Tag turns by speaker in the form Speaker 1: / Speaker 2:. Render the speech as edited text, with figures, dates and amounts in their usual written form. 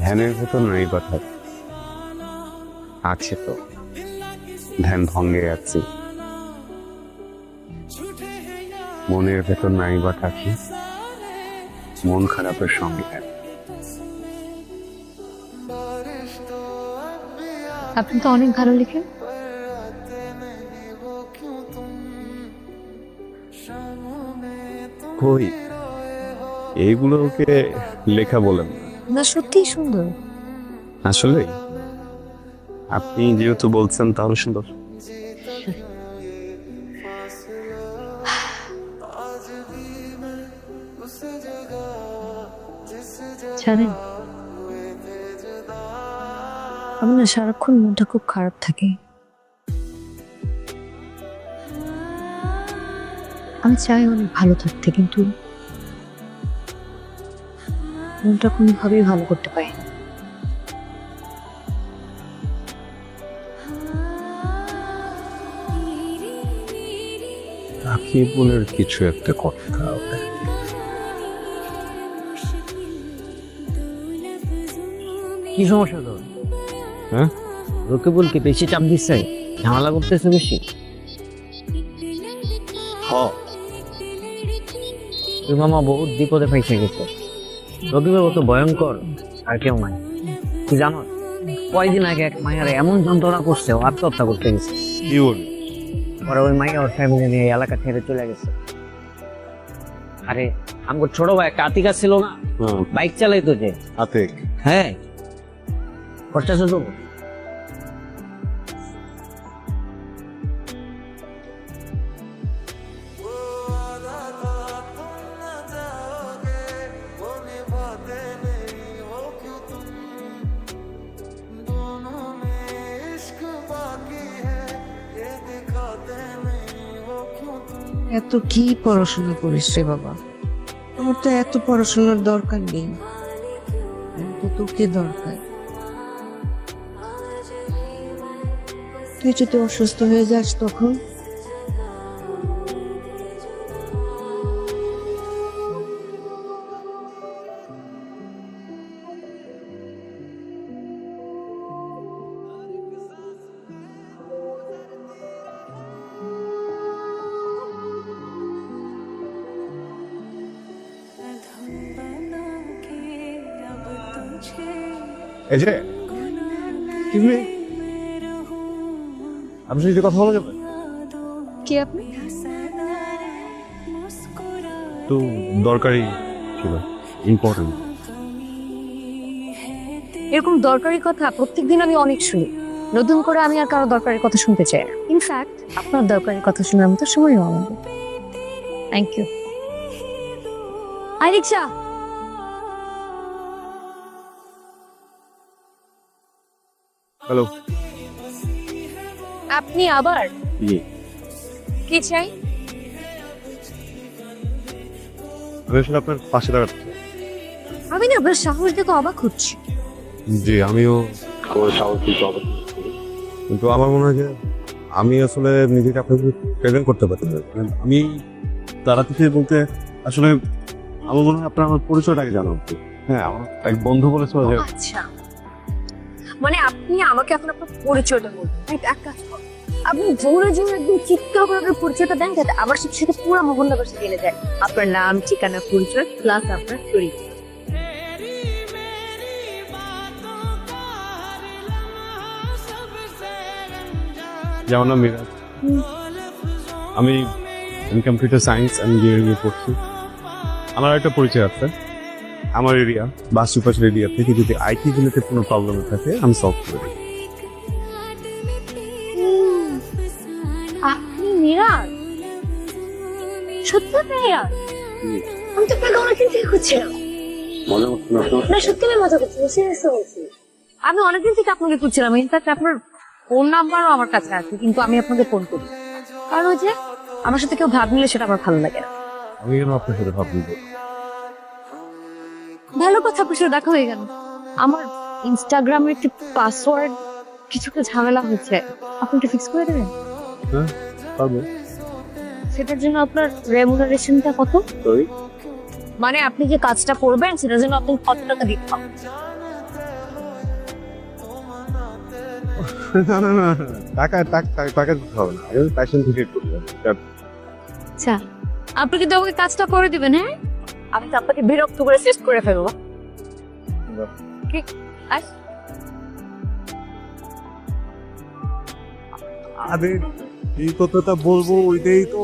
Speaker 1: ধ্যানের ভেতর নাই কথা আছে তো, ধ্যান ভঙ্গে যাচ্ছি। মনের ভেতর নাই বা থাকি, মন খারাপের সঙ্গে থাকি।
Speaker 2: আপনি তো অনেক ভালো লিখেন।
Speaker 1: কই এইগুলোকে লেখা বলেন না।
Speaker 2: না, সত্যিই সুন্দর।
Speaker 1: আসলে আপনি যেহেতু বলছেন তাহলে সুন্দর।
Speaker 2: জানেন, আমার না সারাক্ষণ মনটা খুব খারাপ থাকে। আমি চাই অনেক ভালো থাকতে, কিন্তু মনটা কোনোভাবেই ভালো করতে পারি না।
Speaker 1: রাকিবুলের কিছু একটা কথা হবে।
Speaker 3: কি সমস্যা তোর?
Speaker 1: হ্যাঁ,
Speaker 3: রকিবুলকে বেশি চাপ দিচ্ছে, ঝামেলা করতেছে বেশি। তুই মামা বহুত বিপদে ফাইসে গেছে। রকিবুল কত ভয়ঙ্কর আর কেউ নাই। তুই জানো, কয়দিন আগে এক মায়ের এমন যন্ত্রণা করছে, ও আত্মহত্যা করতে গেছে।
Speaker 1: কি বলি?
Speaker 3: পরে ওই মাইয়া ওর ফ্যামিলি নিয়ে এই এলাকা ছেড়ে চলে গেছে। আরে আমার ছোট ভাই একটা আতিকা ছিল না, বাইক চালাইতো যে।
Speaker 1: আতিক?
Speaker 3: হ্যাঁ, খরচা শুধু
Speaker 4: এত কি পড়াশোনা করিস রে বাবা? আমার তো এত পড়াশোনার দরকার নেই, আমার তো তোকে দরকার। তুই যদি অসুস্থ হয়ে যাস তখন?
Speaker 1: এই যে তুমি আপনার সাথে কথা বলা যাবে?
Speaker 2: কি আপনি?
Speaker 1: তো দরকারি ছিল, ইম্পর্টেন্ট।
Speaker 2: এরকম দরকারি কথা প্রত্যেকদিন আমি অনেক শুনি। নতুন করে আমি আর কারো দরকারি কথা শুনতে চাই না। ইনফ্যাক্ট আপনার দরকারি কথা শোনার মতো সময়ও আমাদের। Thank you. আই রিক্সা।
Speaker 1: হ্যালো।
Speaker 2: আপনি আবার
Speaker 1: জি,
Speaker 2: কি চাই?
Speaker 1: আমি আসলে আপনার পাশে দাঁড়াতে চাই।
Speaker 2: আমি না আপনার সাহস দেখে অবাক হচ্ছি।
Speaker 1: জি, আমিও আমার সাহস দিতে হবে, কিন্তু আমার মনে হয় যে আমি আসলে নিজেকে আপনাকে প্রেজেন্ট করতে পারছি না। আমি দাঁড়াতে চাই বলতে আসলে আমার মনে হয় আপনার আমার পরিচয়টাকে জানা উচিত। হ্যাঁ, আমার এক বন্ধু বলেছিল যে
Speaker 2: আচ্ছা, মানে আপনি আমাকে এখন আপনার পরিচয়টা বলুন। এক কাজ করুন, আপনি জোরে জোরে একদম চিৎকার করে আপনার পরিচয়টা দেন, যাতে আমার সাথে সাথে পুরো মহল্লাবাসী জেনে যায় আপনার নাম, ঠিকানা, পরিচয় প্লাস আপনার চরিত্র।
Speaker 1: যেমন নাম মিরাজ, আমি কম্পিউটার সায়েন্স ইঞ্জিনিয়ারিং এ পড়ছি। আমার একটা পরিচয় আছে, আমার এরিয়া বা আশেপাশের এরিয়া থেকে যদি আইটি রিলেটেড কোনো প্রবলেম থাকে আমি সলভ করে দিই।
Speaker 2: আপনি মিরাজ? সত্যি মিরাজ? আমি তো আপনাকে অনেকদিন থেকে খুঁজছিলাম।
Speaker 1: মজা করছেন আপনার?
Speaker 2: না, সত্যি আমি মজা করছি, সিরিয়াসলি বলছি। আমি অনেকদিন থেকে আপনাকে খুঁজছিলাম। ইনফ্যাক্ট আপনার ফোন নাম্বারও আমার কাছে আছে, কিন্তু আমি আপনাকে ফোন করি কারণ ওই যে আমার সাথে কেউ ভাব নিলে সেটা আমার ভালো লাগে না।
Speaker 1: আমি কেন আপনার সাথে ভাবছি?
Speaker 2: ভালো কথা, আপনার সাথে দেখা হয়ে গেল। আমার ইনস্টাগ্রামের একটি পাসওয়ার্ড কিছু একটা ঝামেলা হচ্ছে, আপনি একটু ফিক্স করে দেবেন?
Speaker 1: হ্যাঁ, পারবো।
Speaker 2: সেটার জন্য আপনার রেমুনারেশনটা কত?
Speaker 1: সরি,
Speaker 2: মানে আপনি যে কাজটা করবেন সেটার জন্য আপনি কত টাকা দিতে হবে?
Speaker 1: না না না টাকা টাকা টাকা দিতে হবে না আমি প্যাশন ক্রিয়েট করবো
Speaker 2: আচ্ছা আপনি কিন্তু আমাকে কাজটা করে দিবেন, হ্যাঁ? আমি তো আপনাকে বিরক্ত করে শেষ করে ফেলবো। কি আস
Speaker 1: আরে এই কথাটা বলবো ওইটাই তো